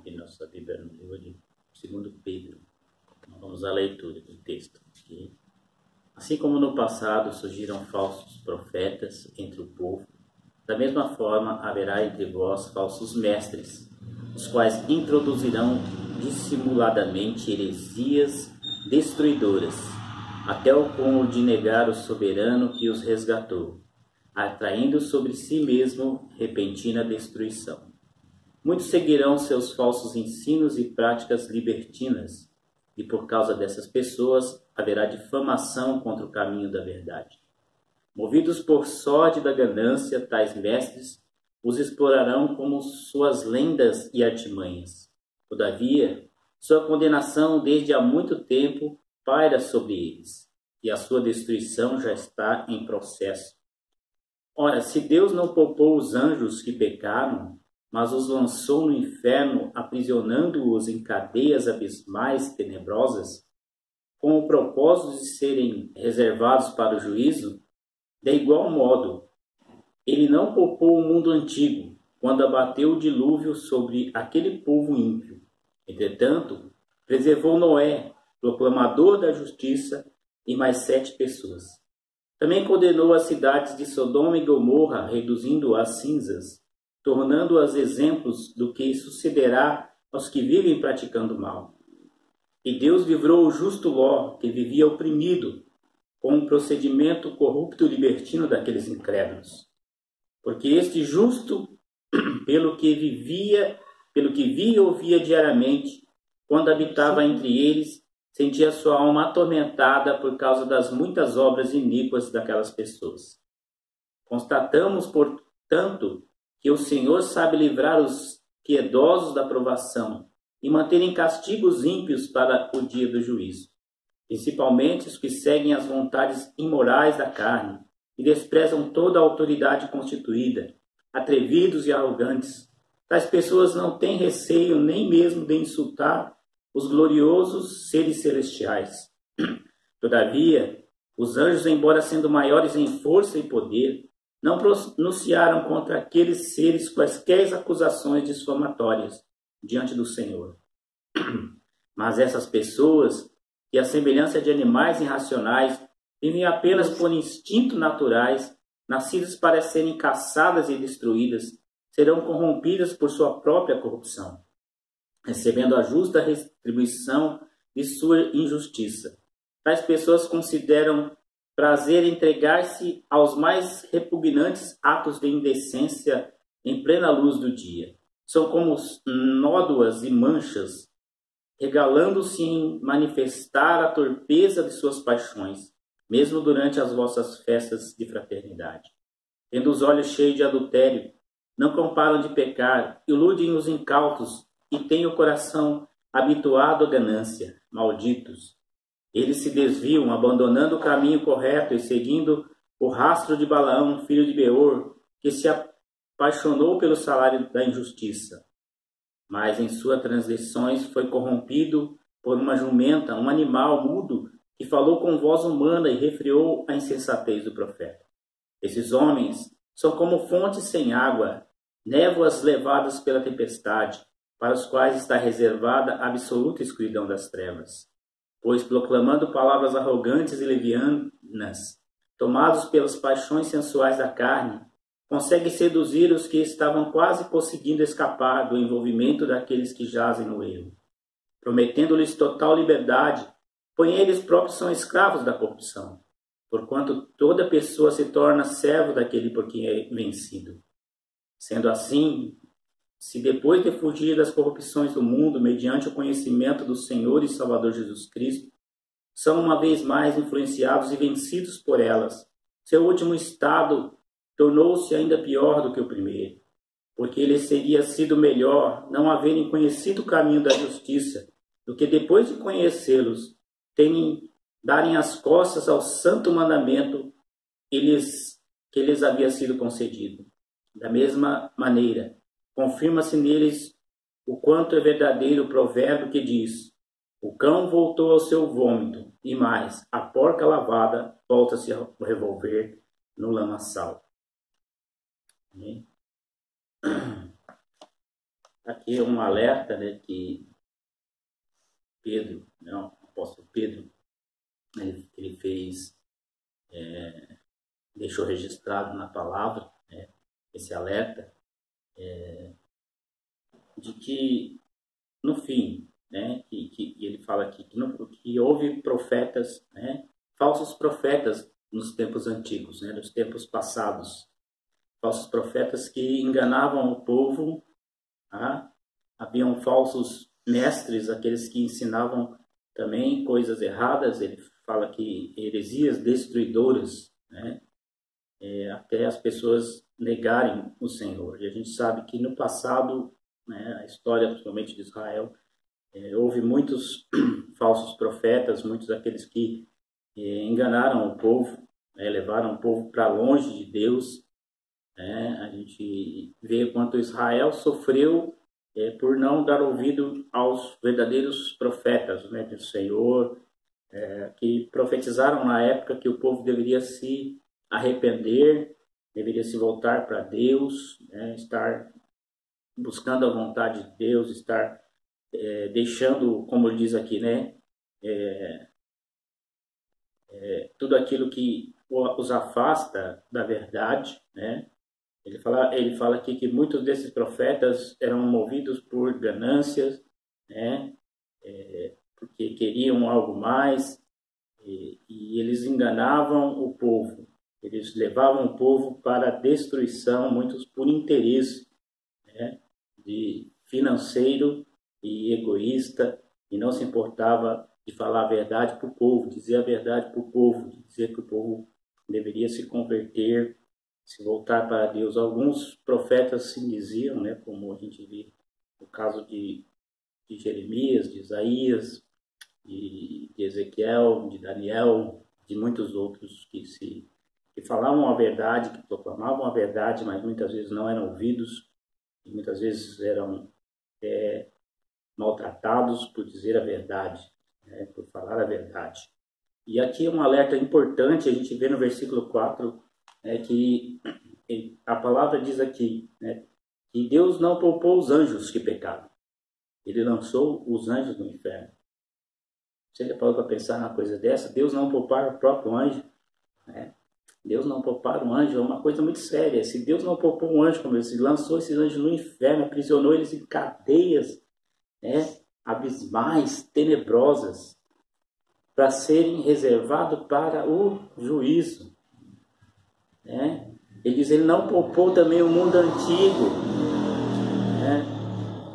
aqui nossa Bíblia no livro de 2 Pedro. Vamos à leitura do texto. Assim como no passado surgiram falsos profetas entre o povo, da mesma forma haverá entre vós falsos mestres, os quais introduzirão dissimuladamente heresias destruidoras, até o cúmulo de negar o soberano que os resgatou, atraindo sobre si mesmo repentina destruição. Muitos seguirão seus falsos ensinos e práticas libertinas, e por causa dessas pessoas haverá difamação contra o caminho da verdade. Movidos por sórdida ganância, tais mestres os explorarão como suas lendas e artimanhas. Todavia, sua condenação desde há muito tempo paira sobre eles, e a sua destruição já está em processo. Ora, se Deus não poupou os anjos que pecaram, mas os lançou no inferno, aprisionando-os em cadeias abismais tenebrosas, com o propósito de serem reservados para o juízo, de igual modo, ele não poupou o mundo antigo, quando abateu o dilúvio sobre aquele povo ímpio. Entretanto, preservou Noé, proclamador da justiça, e mais 7 pessoas. Também condenou as cidades de Sodoma e Gomorra, reduzindo-as cinzas, tornando-as exemplos do que sucederá aos que vivem praticando mal. E Deus livrou o justo Ló, que vivia oprimido, com um procedimento corrupto e libertino daqueles incrédulos. Porque este justo, pelo que via e ouvia diariamente, quando habitava entre eles, sentia sua alma atormentada por causa das muitas obras iníquas daquelas pessoas. Constatamos, portanto, que o Senhor sabe livrar os piedosos da provação e manter em castigo os ímpios para o dia do juízo, principalmente os que seguem as vontades imorais da carne e desprezam toda a autoridade constituída, atrevidos e arrogantes. Tais pessoas não têm receio nem mesmo de insultar os gloriosos seres celestiais. Todavia, os anjos, embora sendo maiores em força e poder, não pronunciaram contra aqueles seres quaisquer acusações difamatórias diante do Senhor. Mas essas pessoas, que à semelhança de animais irracionais, vivem apenas por instinto naturais, nascidas para serem caçadas e destruídas, serão corrompidas por sua própria corrupção, recebendo a justa retribuição de sua injustiça. Tais pessoas consideram prazer entregar-se aos mais repugnantes atos de indecência em plena luz do dia. São como nódoas e manchas, regalando-se em manifestar a torpeza de suas paixões, mesmo durante as vossas festas de fraternidade. Tendo os olhos cheios de adultério, não comparam de pecar, iludem os incautos e têm o coração habituado à ganância, malditos. Eles se desviam, abandonando o caminho correto e seguindo o rastro de Balaão, filho de Beor, que se apaixonou pelo salário da injustiça. Mas em suas transgressões foi corrompido por uma jumenta, um animal mudo, que falou com voz humana e refreou a insensatez do profeta. Esses homens são como fontes sem água, névoas levadas pela tempestade, para os quais está reservada a absoluta escuridão das trevas. Pois, proclamando palavras arrogantes e levianas, tomados pelas paixões sensuais da carne, consegue seduzir os que estavam quase conseguindo escapar do envolvimento daqueles que jazem no erro. Prometendo-lhes total liberdade, pois eles próprios são escravos da corrupção, porquanto toda pessoa se torna servo daquele por quem é vencido. Sendo assim, se depois de fugir das corrupções do mundo, mediante o conhecimento do Senhor e Salvador Jesus Cristo, são uma vez mais influenciados e vencidos por elas, seu último estado tornou-se ainda pior do que o primeiro, porque lhes teria sido melhor não haverem conhecido o caminho da justiça, do que depois de conhecê-los, darem as costas ao santo mandamento que lhes havia sido concedido. Da mesma maneira, confirma-se neles o quanto é verdadeiro o provérbio que diz: o cão voltou ao seu vômito, e mais, a porca lavada volta-se a revolver no lamaçal. Amém? aqui é um alerta, né, que Pedro, né, o apóstolo Pedro, ele fez, deixou registrado na palavra, né, esse alerta de que no fim, né, que ele fala aqui que houve profetas, né, falsos profetas nos tempos antigos, né, nos tempos passados, falsos profetas que enganavam o povo, tá? Haviam falsos mestres, aqueles que ensinavam também coisas erradas. Ele fala que heresias destruidoras, né, até as pessoas negarem o Senhor. E a gente sabe que no passado, né, a história principalmente de Israel, houve muitos falsos profetas, muitos daqueles que enganaram o povo, né, levaram o povo para longe de Deus. Né? A gente vê quanto Israel sofreu por não dar ouvido aos verdadeiros profetas, né, do Senhor, que profetizaram na época que o povo deveria se arrepender, deveria se voltar para Deus, né, estar buscando a vontade de Deus, estar deixando, como ele diz aqui, né, tudo aquilo que os afasta da verdade, né? Ele fala aqui que muitos desses profetas eram movidos por ganâncias, né? Porque queriam algo mais, e eles enganavam o povo. Eles levavam o povo para a destruição, muitos por interesse, né, de financeiro e egoísta, e não se importava de falar a verdade para o povo, dizer a verdade para o povo, dizer que o povo deveria se converter, se voltar para Deus. Alguns profetas se diziam, né, como a gente vê no caso de Jeremias, de Isaías, de Ezequiel, de Daniel, de muitos outros que falavam a verdade, que proclamavam a verdade, mas muitas vezes não eram ouvidos, e muitas vezes eram maltratados por dizer a verdade, né, por falar a verdade. E aqui é um alerta importante, a gente vê no versículo 4, que a palavra diz aqui, né, que Deus não poupou os anjos que pecaram. Ele lançou os anjos no inferno. Você já parou para pensar numa coisa dessa? Deus não poupar o próprio anjo, né? Deus não poupar um anjo é uma coisa muito séria. Se Deus não poupou um anjo, como ele lançou esses anjos no inferno, aprisionou eles em cadeias, né, abismais, tenebrosas, para serem reservados para o juízo, né? Ele diz, ele não poupou também o mundo antigo, né,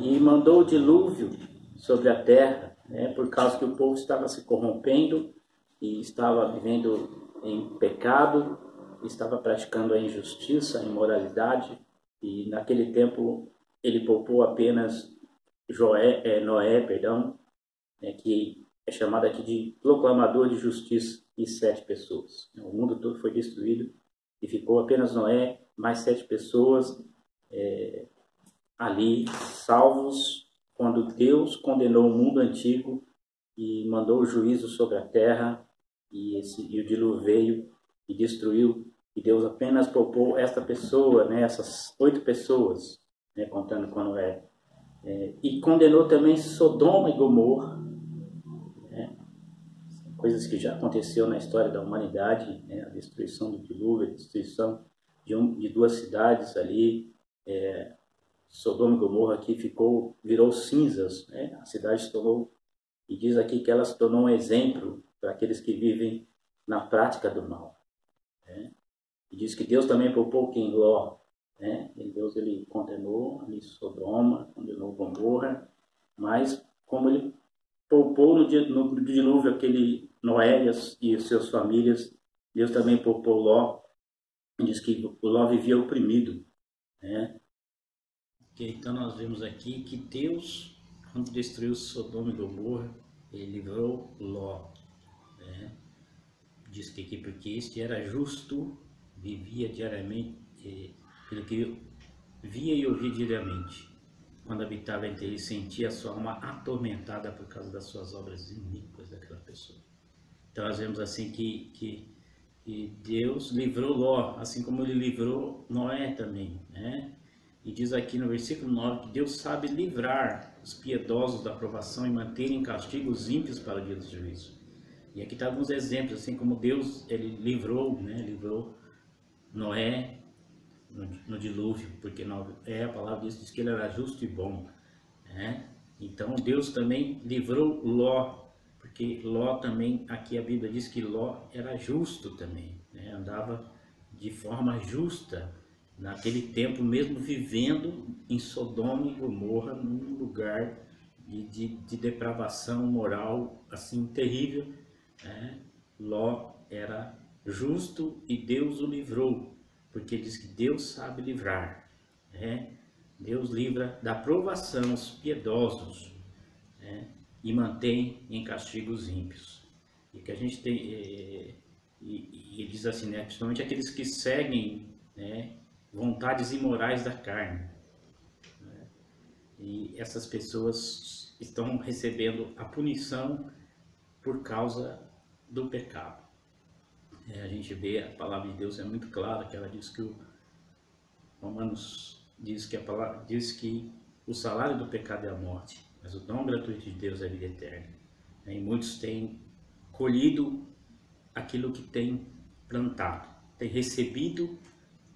e mandou o dilúvio sobre a terra, né, por causa que o povo estava se corrompendo e estava vivendo em pecado, estava praticando a injustiça, a imoralidade, e naquele tempo ele poupou apenas Noé, né, que é chamado aqui de proclamador de justiça, e 7 pessoas. O mundo todo foi destruído e ficou apenas Noé, mais 7 pessoas ali salvos quando Deus condenou o mundo antigo e mandou o juízo sobre a terra, e o dilúvio veio e destruiu, e Deus apenas poupou esta pessoa, né, essas 8 pessoas, né, contando com Noé. E condenou também Sodoma e Gomorra, né, coisas que já aconteceu na história da humanidade, né, a destruição do dilúvio, a destruição de 2 cidades ali, Sodoma e Gomorra aqui virou cinzas, né, a cidade se tornou, e diz aqui que ela se tornou um exemplo para aqueles que vivem na prática do mal, né. E diz que Deus também poupou quem? Ló, né? E Deus ele condenou ali Sodoma, condenou Gomorra, mas como ele poupou no dilúvio aquele Noé e suas famílias, Deus também poupou Ló, e diz que o Ló vivia oprimido, né? Então nós vemos aqui que Deus, quando destruiu Sodoma e Gomorra, ele livrou Ló, né? Diz que aqui porque este era justo, vivia diariamente, pelo que via e ouvia diariamente. Quando habitava entre eles, sentia a sua alma atormentada por causa das suas obras iníquas daquela pessoa. Então nós vemos assim que Deus livrou Ló, assim como ele livrou Noé também, né? E diz aqui no versículo 9 que Deus sabe livrar os piedosos da provação e manter em castigo os ímpios para o dia do juízo. E aqui está alguns exemplos, assim como Deus ele livrou, né, livrou Noé no dilúvio, porque a palavra diz que ele era justo e bom, né? Então Deus também livrou Ló, porque Ló também, aqui a Bíblia diz que Ló era justo também, né? Andava de forma justa naquele tempo, mesmo vivendo em Sodoma e Gomorra, num lugar de depravação moral assim terrível, né? Ló era justo e Deus o livrou, porque diz que Deus sabe livrar, né? Deus livra da provação os piedosos, né? E mantém em castigo os ímpios. E que a gente tem, e diz assim, né? Principalmente aqueles que seguem, né, vontades imorais da carne, né? E essas pessoas estão recebendo a punição por causa do pecado. A gente vê, a palavra de Deus é muito clara, que ela diz que o Romanos diz que a palavra diz que o salário do pecado é a morte, mas o dom gratuito de Deus é a vida eterna. E muitos têm colhido aquilo que têm plantado, têm recebido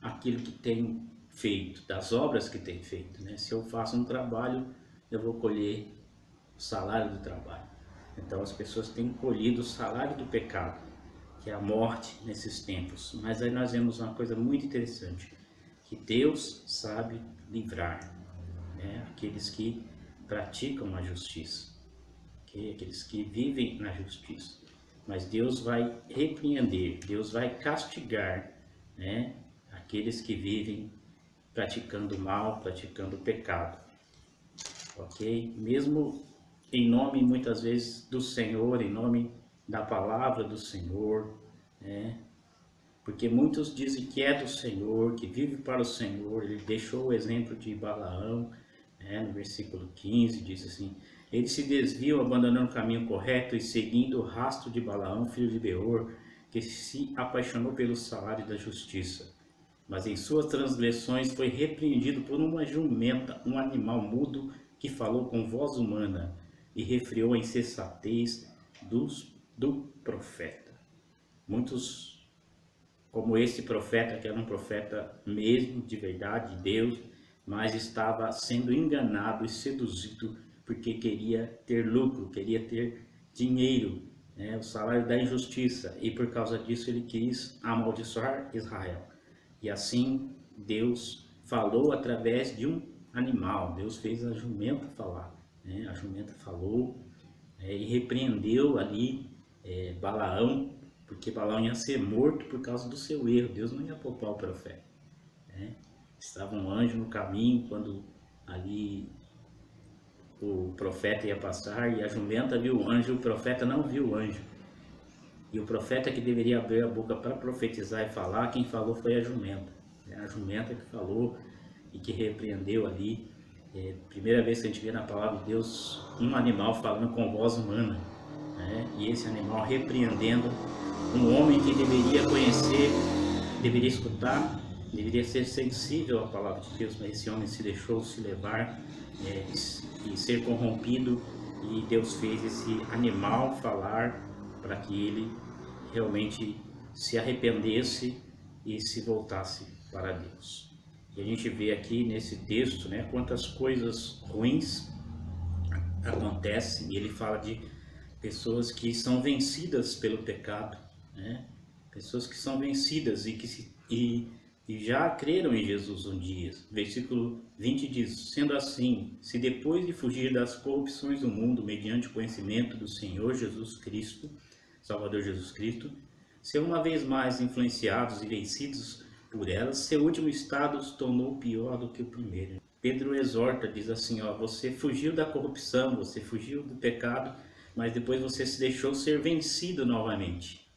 aquilo que têm feito, das obras que têm feito, né? Se eu faço um trabalho, eu vou colher o salário do trabalho. Então as pessoas têm colhido o salário do pecado, que é a morte nesses tempos. Mas aí nós vemos uma coisa muito interessante, que Deus sabe livrar, né, aqueles que praticam a justiça, okay? Aqueles que vivem na justiça. Mas Deus vai repreender, Deus vai castigar, né, aqueles que vivem praticando mal, praticando pecado, ok? Mesmo em nome muitas vezes do Senhor, em nome da palavra do Senhor, né? Porque muitos dizem que é do Senhor, que vive para o Senhor. Ele deixou o exemplo de Balaão, né? No versículo 15 diz assim: ele se desviou abandonando o caminho correto e seguindo o rastro de Balaão, filho de Beor, que se apaixonou pelo salário da justiça. Mas em suas transgressões foi repreendido por uma jumenta, um animal mudo que falou com voz humana e refreou a insensatez do profeta. Muitos, como esse profeta, que era um profeta mesmo, de verdade, de Deus, mas estava sendo enganado e seduzido porque queria ter lucro, queria ter dinheiro, né, o salário da injustiça, e por causa disso ele quis amaldiçoar Israel. E assim Deus falou através de um animal. Deus fez a jumenta falar, né? A jumenta falou, e repreendeu ali Balaão, porque Balaão ia ser morto por causa do seu erro. Deus não ia poupar o profeta, né? Estava um anjo no caminho quando ali o profeta ia passar, e a jumenta viu o anjo, e o profeta não viu o anjo. E o profeta que deveria abrir a boca para profetizar e falar, quem falou foi a jumenta. A jumenta que falou e que repreendeu ali. Primeira vez que a gente vê na palavra de Deus um animal falando com voz humana, né? E esse animal repreendendo um homem que deveria conhecer, deveria escutar, deveria ser sensível à palavra de Deus, mas esse homem se deixou se levar e ser corrompido, e Deus fez esse animal falar para que ele realmente se arrependesse e se voltasse para Deus. E a gente vê aqui nesse texto, né, quantas coisas ruins acontecem. E ele fala de pessoas que são vencidas pelo pecado, né? Pessoas que são vencidas e já creram em Jesus um dia. Versículo 20 diz: sendo assim, se depois de fugir das corrupções do mundo mediante o conhecimento do Senhor Jesus Cristo, Salvador Jesus Cristo, se uma vez mais influenciados e vencidos por elas, seu último estado se tornou pior do que o primeiro. Pedro exorta, diz assim, ó, você fugiu da corrupção, você fugiu do pecado, mas depois você se deixou ser vencido novamente,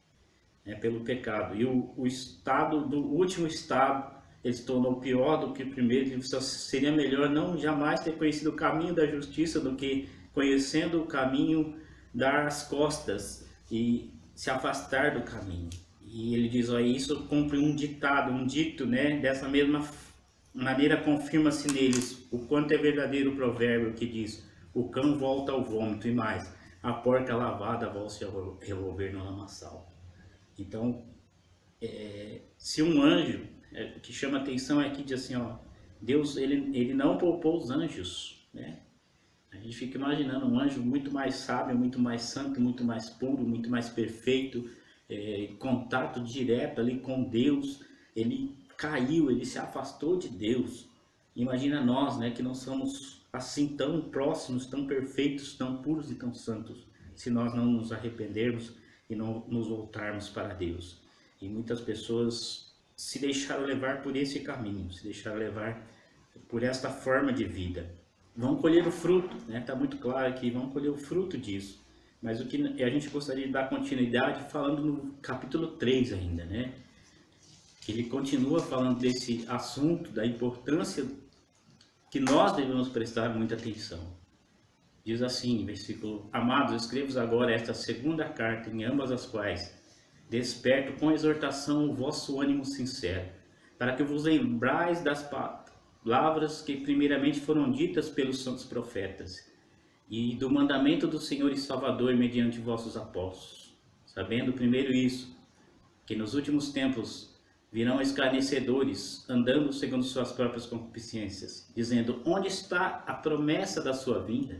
né, pelo pecado. E o estado, do último estado, ele se tornou pior do que o primeiro. Seria melhor não jamais ter conhecido o caminho da justiça do que, conhecendo o caminho, dar as costas e se afastar do caminho. E ele diz, ó, isso cumpre um ditado, um dito, né, dessa mesma maneira confirma-se neles o quanto é verdadeiro o provérbio que diz: o cão volta ao vômito, e mais, a porca lavada volta a revolver no lamaçal. Então, se um anjo, o que chama atenção é que diz assim, ó, Deus ele não poupou os anjos, né? A gente fica imaginando um anjo muito mais sábio, muito mais santo, muito mais puro, muito mais perfeito, contato direto ali com Deus. Ele caiu, ele se afastou de Deus. Imagina nós, né, que não somos assim tão próximos, tão perfeitos, tão puros e tão santos, se nós não nos arrependermos e não nos voltarmos para Deus. E muitas pessoas se deixaram levar por esse caminho, se deixaram levar por esta forma de vida. Vão colher o fruto, né? Está muito claro aqui, vão colher o fruto disso. Mas o que a gente gostaria de dar continuidade falando no capítulo 3 ainda, né? Ele continua falando desse assunto, da importância que nós devemos prestar muita atenção. Diz assim, versículo: Amados, escrevo agora esta segunda carta, em ambas as quais desperto com exortação o vosso ânimo sincero, para que vos lembrais das palavras que primeiramente foram ditas pelos santos profetas, e do mandamento do Senhor e Salvador mediante vossos apóstolos, sabendo primeiro isso, que nos últimos tempos virão escarnecedores, andando segundo suas próprias concupiscências, dizendo: onde está a promessa da sua vinda?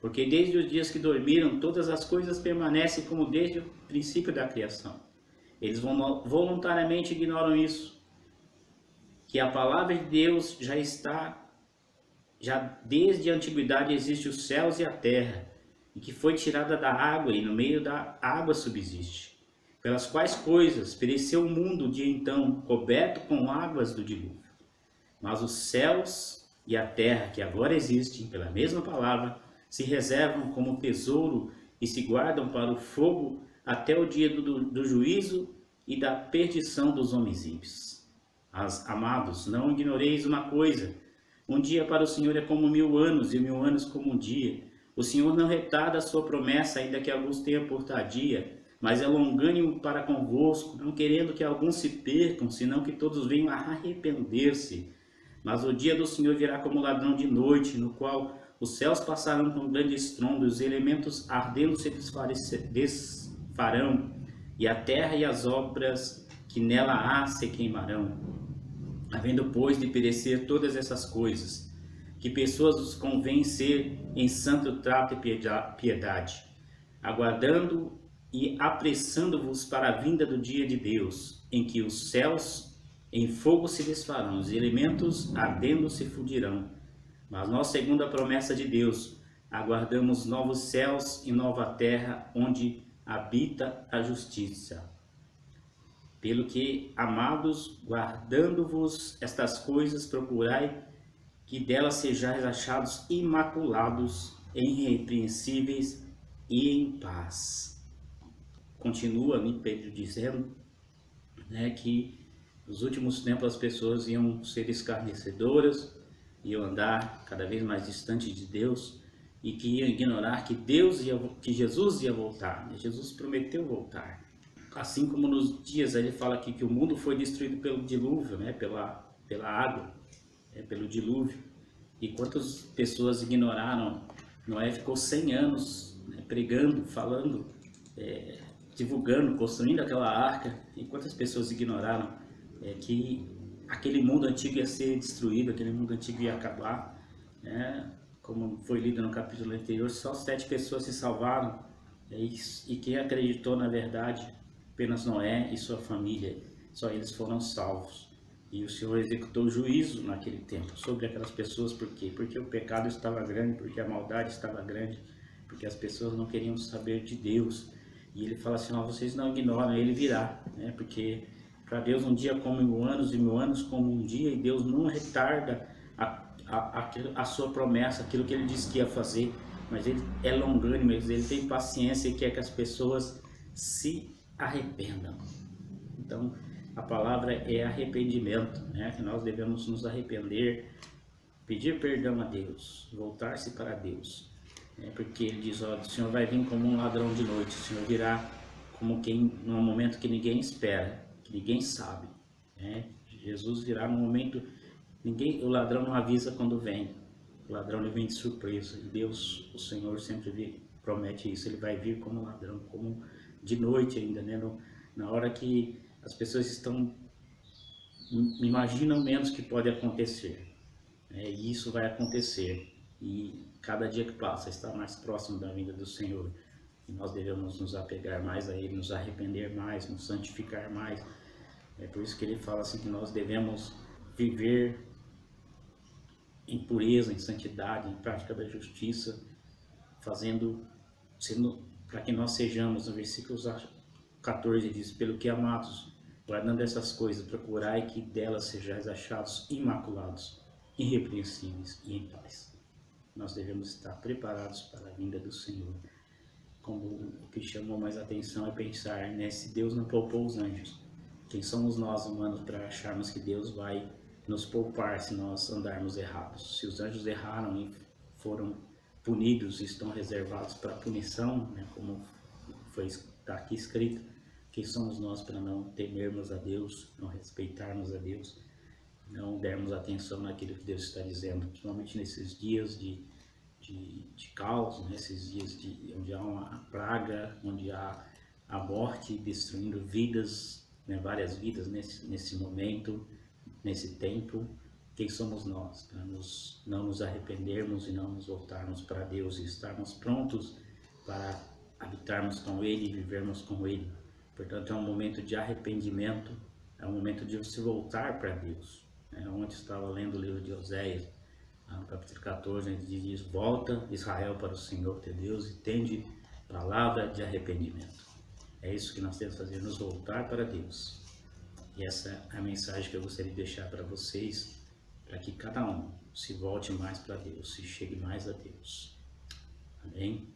Porque desde os dias que dormiram, todas as coisas permanecem como desde o princípio da criação. Eles voluntariamente ignoram isso, que a palavra de Deus já desde a antiguidade existe os céus e a terra, e que foi tirada da água, e no meio da água subsiste, pelas quais coisas pereceu o mundo de então, coberto com águas do dilúvio. Mas os céus e a terra, que agora existem pela mesma palavra, se reservam como tesouro e se guardam para o fogo até o dia do juízo e da perdição dos homens ímpios. Mas, amados, não ignoreis uma coisa: um dia para o Senhor é como 1000 anos, e 1000 anos como um dia. O Senhor não retarda a sua promessa, ainda que alguns tenham por tardia, mas é longânimo para convosco, não querendo que alguns se percam, senão que todos venham a arrepender-se. Mas o dia do Senhor virá como ladrão de noite, no qual os céus passarão com grande estrondo, os elementos ardendo se desfarão, e a terra e as obras que nela há se queimarão. Havendo, pois, de perecer todas essas coisas, que pessoas os convém ser em santo trato e piedade, aguardando e apressando-vos para a vinda do dia de Deus, em que os céus em fogo se desfarão, os elementos ardendo se fundirão. Mas nós, segundo a promessa de Deus, aguardamos novos céus e nova terra, onde habita a justiça. Pelo que, amados, guardando-vos estas coisas, procurai que delas sejais achados imaculados, irrepreensíveis e em paz. Continua ali Pedro dizendo, né, que nos últimos tempos as pessoas iam ser escarnecedoras, iam andar cada vez mais distante de Deus, e que iam ignorar que Jesus ia voltar. Jesus prometeu voltar. Assim como nos dias, ele fala aqui que o mundo foi destruído pelo dilúvio, né, pela água, pelo dilúvio. E quantas pessoas ignoraram? Noé ficou 100 anos, né, pregando, falando, divulgando, construindo aquela arca. E quantas pessoas ignoraram que aquele mundo antigo ia ser destruído, aquele mundo antigo ia acabar, né? Como foi lido no capítulo anterior, só 7 pessoas se salvaram, e quem acreditou na verdade, apenas Noé e sua família, só eles foram salvos. E o Senhor executou juízo naquele tempo sobre aquelas pessoas. Por quê? Porque o pecado estava grande, porque a maldade estava grande, porque as pessoas não queriam saber de Deus. E ele fala assim: ó, vocês não ignoram, ele virá, né? Porque para Deus um dia como 1000 anos, e 1000 anos como um dia, e Deus não retarda a sua promessa, aquilo que ele disse que ia fazer, mas ele é longânimo, ele tem paciência e quer que as pessoas se arrependam. Então a palavra é arrependimento, né? Que nós devemos nos arrepender, pedir perdão a Deus, voltar-se para Deus, né? Porque ele diz: ó, o Senhor vai vir como um ladrão de noite, o Senhor virá como quem, num momento que ninguém espera, que ninguém sabe, né? Jesus virá num momento O ladrão não avisa quando vem. O ladrão ele vem de surpresa. E Deus, o Senhor, sempre promete isso. Ele vai vir como ladrão, como de noite ainda, né? Na hora que as pessoas imaginam menos que pode acontecer. E isso vai acontecer. E cada dia que passa está mais próximo da vinda do Senhor. E nós devemos nos apegar mais a Ele, nos arrepender mais, nos santificar mais. É por isso que ele fala assim que nós devemos viver em pureza, em santidade, em prática da justiça, para que nós sejamos, no versículo 14 diz, pelo que amados, guardando essas coisas, procurai que delas sejais achados imaculados, irrepreensíveis e em paz. Nós devemos estar preparados para a vinda do Senhor. Como o que chamou mais atenção é pensar, né, se Deus não poupou os anjos, quem somos nós humanos para acharmos que Deus vai nos poupar se nós andarmos errados? Se os anjos erraram e foram punidos e estão reservados para punição, né, como está aqui escrito, quem somos nós para não temermos a Deus, não respeitarmos a Deus, não dermos atenção naquilo que Deus está dizendo, principalmente nesses dias de caos, nesses dias onde há uma praga, onde há a morte destruindo vidas, né, várias vidas nesse momento, nesse tempo. Quem somos nós para não nos arrependermos e não nos voltarmos para Deus e estarmos prontos para habitarmos com Ele e vivermos com Ele? Portanto, é um momento de arrependimento, é um momento de se voltar para Deus. Ontem estava lendo o livro de Oséias, no capítulo 14, ele diz: volta Israel para o Senhor teu Deus e tende palavra de arrependimento. É isso que nós temos que fazer, nos voltar para Deus. E essa é a mensagem que eu gostaria de deixar para vocês, para que cada um se volte mais para Deus, se chegue mais a Deus. Amém?